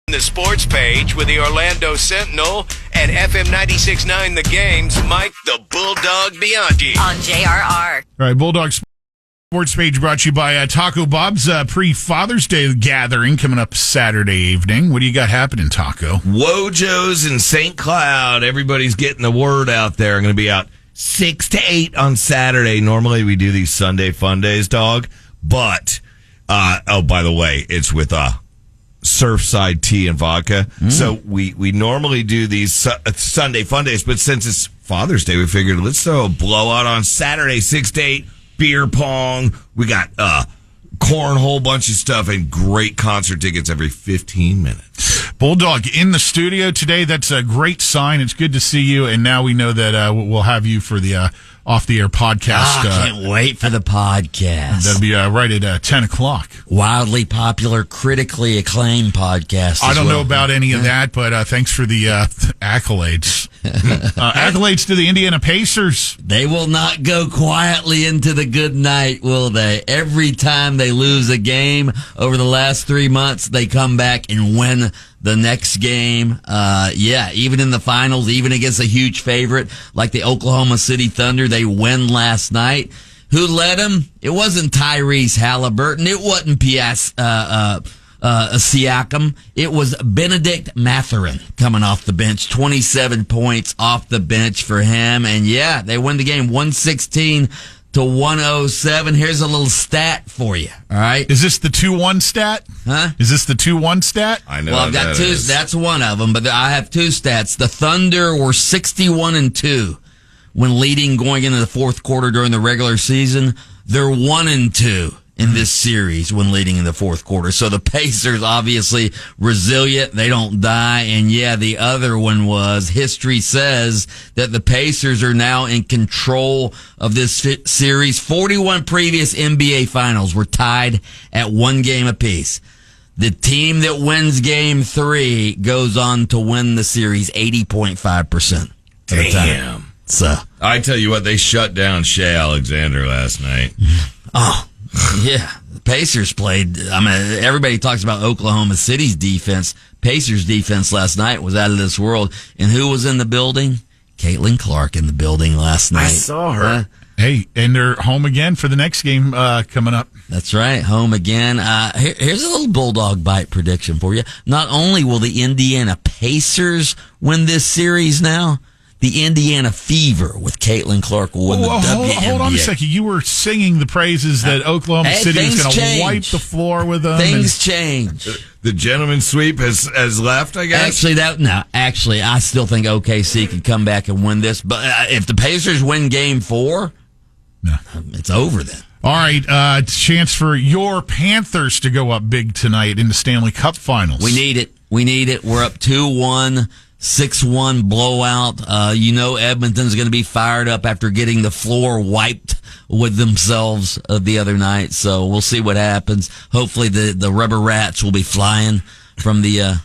The sports page with the Orlando Sentinel and FM 96.9 The Game's Mike the Bulldog Bianchi. On JRR. All right, Bulldog Sports page brought to you by Taco Bob's pre-Father's Day gathering coming up Saturday evening. What do you got happening, Taco? Wojo's in St. Cloud. Everybody's getting the word out there. I'm going to be out 6 to 8 on Saturday. Normally we do these Sunday Fun Days, dog. But, by the way, it's with Surfside tea and vodka. So we normally do these Sunday Fun Days, but since it's Father's Day, we figured let's throw a blowout on Saturday, 6 to 8, beer pong. We got cornhole, bunch of stuff, and great concert tickets every 15 minutes. Bulldog in the studio today. That's a great sign. It's good to see you, and now we know that we'll have you for the off-the-air podcast. Can't wait for the podcast. That'll be right at 10 o'clock. Wildly popular, critically acclaimed podcast. I don't know about any of that, but thanks for the accolades. Accolades to the Indiana Pacers. They will not go quietly into the good night, will they? Every time they lose a game over the last 3 months, they come back and win the next game. Even in the finals, even against a huge favorite like the Oklahoma City Thunder, they win last night. Who led them? It wasn't Tyrese Halliburton. It wasn't Siakam. It was Benedict Mathurin coming off the bench. 27 points off the bench for him. And they win the game 116 to 107. Here's a little stat for you. All right. Is this the 2-1 stat? Huh? Is this the 2-1 stat? I know. Well, I've got two. That's one of them, but I have two stats. The Thunder were 61-2 when leading going into the fourth quarter during the regular season. They're 1-2 in this series when leading in the fourth quarter. So the Pacers obviously resilient. They don't die. And the other one was history says that the Pacers are now in control of this series. 41 previous NBA finals were tied at 1 game apiece. The team that wins game 3 goes on to win the series 80.5% of the time. So I tell you what, they shut down Shea Alexander last night. Oh, yeah. The Pacers played. I mean, everybody talks about Oklahoma City's defense. Pacers' defense last night was out of this world. And who was in the building? Caitlin Clark in the building last night. I saw her. Hey, and they're home again for the next game coming up. That's right, home again. Here's a little Bulldog Bite prediction for you. Not only will the Indiana Pacers win this series now, the Indiana Fever with Caitlin Clark will win the WNBA. Hold on a second. You were singing the praises that Oklahoma City was going to wipe the floor with them. Things change. The gentleman's sweep has left, I guess? Actually, I still think OKC could come back and win this. But if the Pacers win game 4, it's over then. All right, chance for your Panthers to go up big tonight in the Stanley Cup Finals. We need it. We're up 2-1. 6-1 blowout. Edmonton's going to be fired up after getting the floor wiped with themselves the other night. So we'll see what happens. Hopefully the rubber rats will be flying from the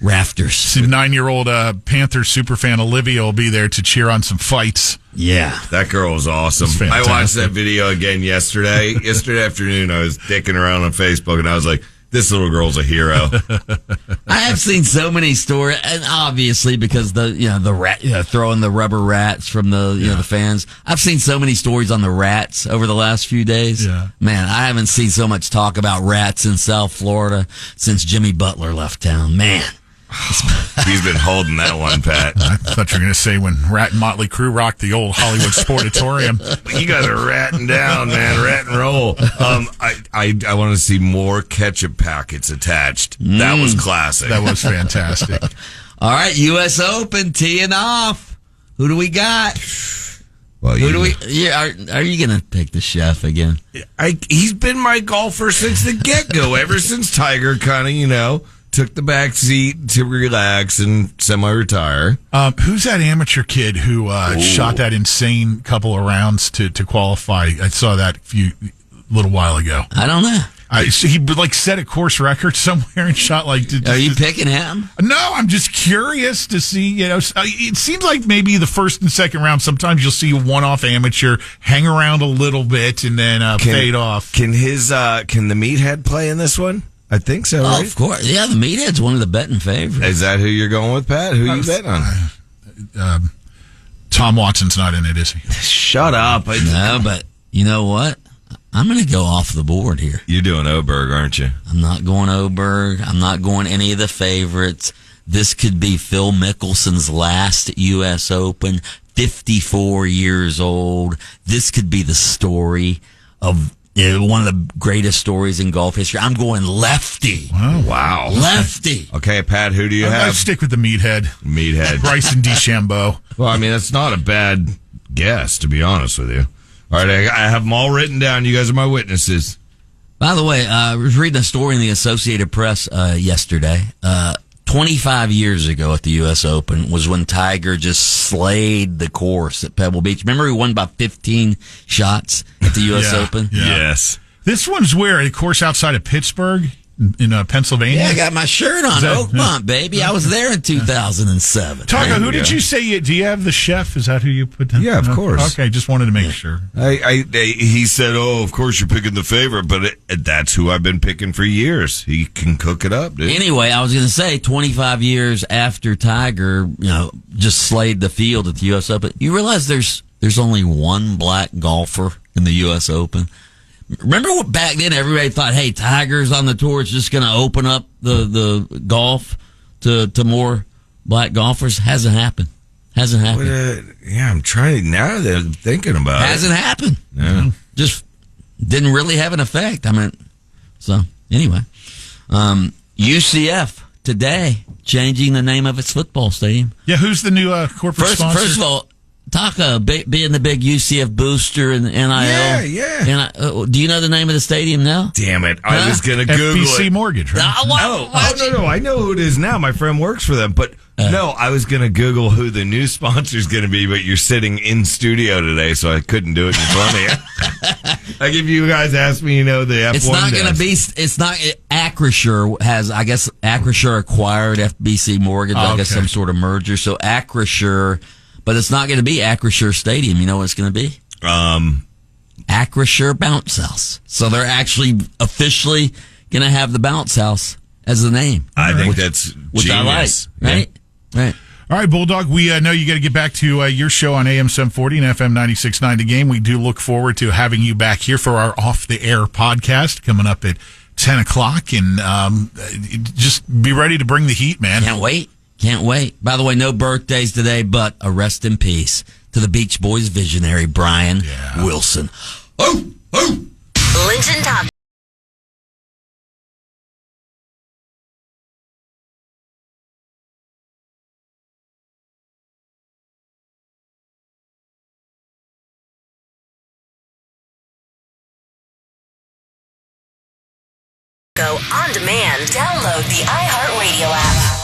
rafters. See, 9-year-old Panthers superfan Olivia will be there to cheer on some fights. Yeah. That girl was awesome. I watched that video again yesterday. Yesterday afternoon, I was dicking around on Facebook, and I was like, this little girl's a hero. I have seen so many stories, and obviously because the rat throwing the rubber rats from the fans. I've seen so many stories on the rats over the last few days. Yeah. Man, I haven't seen so much talk about rats in South Florida since Jimmy Butler left town. Man. He's been holding that one, Pat. I thought you were going to say when Rat and Motley Crue rocked the old Hollywood Sportatorium. You guys are ratting down, man. Rat and roll. I want to see more ketchup packets attached. That was classic. That was fantastic. All right, U.S. Open teeing off. Who do we got? Well, Who do we? Yeah, are you going to pick the chef again? He's been my golfer since the get-go. Ever since Tiger kind of, took the back seat to relax and semi-retire. Who's that amateur kid who shot that insane couple of rounds to qualify? I saw that little while ago. I don't know. He set a course record somewhere and shot like. Are you picking him? No, I'm just curious to see. It seems like maybe the first and second round. Sometimes you'll see a one-off amateur hang around a little bit and then fade off. Can the meathead play in this one? I think so, Oh, right? of course. Yeah, the Meathead's one of the betting favorites. Is that who you're going with, Pat? Who you betting on? Tom Watson's not in it, is he? Shut up. No, but you know what? I'm going to go off the board here. You're doing Oberg, aren't you? I'm not going Oberg. I'm not going any of the favorites. This could be Phil Mickelson's last U.S. Open, 54 years old. This could be the story of one of the greatest stories in golf history. I'm going Lefty. Oh, Wow. Lefty. Okay, Pat, who do you I'd have? stick with the Meathead. Meathead. Bryson DeChambeau. Well, I mean, that's not a bad guess, to be honest with you. All right, I have them all written down. You guys are my witnesses. By the way, I was reading a story in the Associated Press yesterday. 25 years ago at the U.S. Open was when Tiger just slayed the course at Pebble Beach. Remember he won by 15 shots at the U.S. Yeah, Open? yeah. Yes. This one's where? A course outside of Pittsburgh in Pennsylvania? Yeah, I got my shirt on. Oakmont, baby. I was there in 2007. Taco, who did you say? Do you have the chef? Is that who you put down? Yeah, of course. Okay, just wanted to make sure. He said, "Oh, of course you're picking the favorite, but that's who I've been picking for years. He can cook it up, dude." Anyway, I was going to say 25 years after Tiger, just slayed the field at the U.S. Open. You realize there's only one black golfer in the U.S. Open. Remember what back then everybody thought, hey, Tiger's on the tour, it's just going to open up the golf to more black golfers? Hasn't happened. Yeah, I'm trying now that I'm thinking about it. Hasn't happened. Yeah. Just didn't really have an effect. So anyway, UCF today changing the name of its football stadium. Yeah, who's the new corporate sponsor? First of all, Taka being the big UCF booster and NIL. Yeah. Do you know the name of the stadium now? Damn it. I was going to Google FBC it. Mortgage, right? No. I know who it is now. My friend works for them. But no, I was going to Google who the new sponsor is going to be, but you're sitting in studio today, so I couldn't do it in front of you. Like if you guys asked me, the F1 It's not going to be, Acrisure has, I guess, Acrisure acquired FBC Mortgage, I guess some sort of merger. So Acrisure, but it's not going to be Acrisure Stadium. You know what it's going to be? Acrisure Bounce House. So they're actually officially going to have the Bounce House as the name. I think that's which genius. I like. Right? Yeah. Right. All right, Bulldog, we know you got to get back to your show on AM 740 and FM 96.9 The Game. We do look forward to having you back here for our Off the Air podcast coming up at 10 o'clock. And just be ready to bring the heat, man. Can't wait. By the way, no birthdays today, but a rest in peace to the Beach Boys visionary, Brian Wilson. Linton Top. Go on demand. Download the iHeartRadio app.